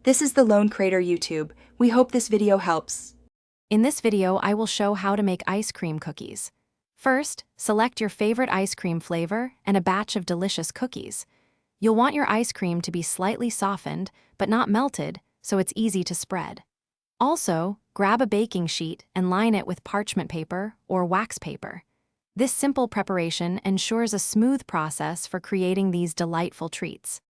This is the Lone Crater YouTube. We hope this video helps. In this video, I will show how to make ice cream cookies. First, select your favorite ice cream flavor and a batch of delicious cookies. You'll want your ice cream to be slightly softened, but not melted, so it's easy to spread. Also, grab a baking sheet and line it with parchment paper or wax paper. This simple preparation ensures a smooth process for creating these delightful treats.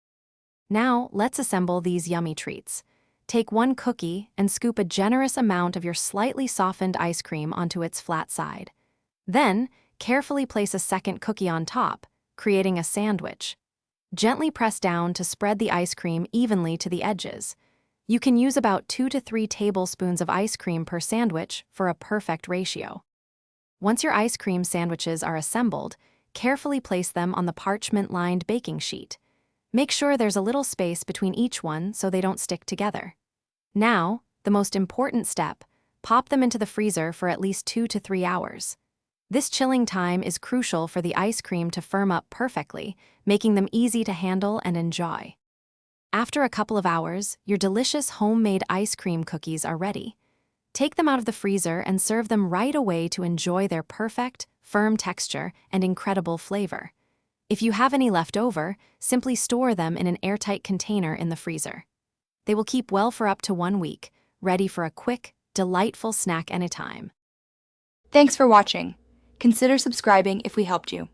Now, let's assemble these yummy treats. Take one cookie and scoop a generous amount of your slightly softened ice cream onto its flat side. Then, carefully place a second cookie on top, creating a sandwich. Gently press down to spread the ice cream evenly to the edges. You can use about 2 to 3 tablespoons of ice cream per sandwich for a perfect ratio. Once your ice cream sandwiches are assembled, carefully place them on the parchment-lined baking sheet. Make sure there's a little space between each one so they don't stick together. Now, the most important step, pop them into the freezer for at least 2 to 3 hours. This chilling time is crucial for the ice cream to firm up perfectly, making them easy to handle and enjoy. After a couple of hours, your delicious homemade ice cream cookies are ready. Take them out of the freezer and serve them right away to enjoy their perfect, firm texture and incredible flavor. If you have any left over, simply store them in an airtight container in the freezer. They will keep well for up to 1 week, ready for a quick, delightful snack anytime. Thanks for watching. Consider subscribing if we helped you.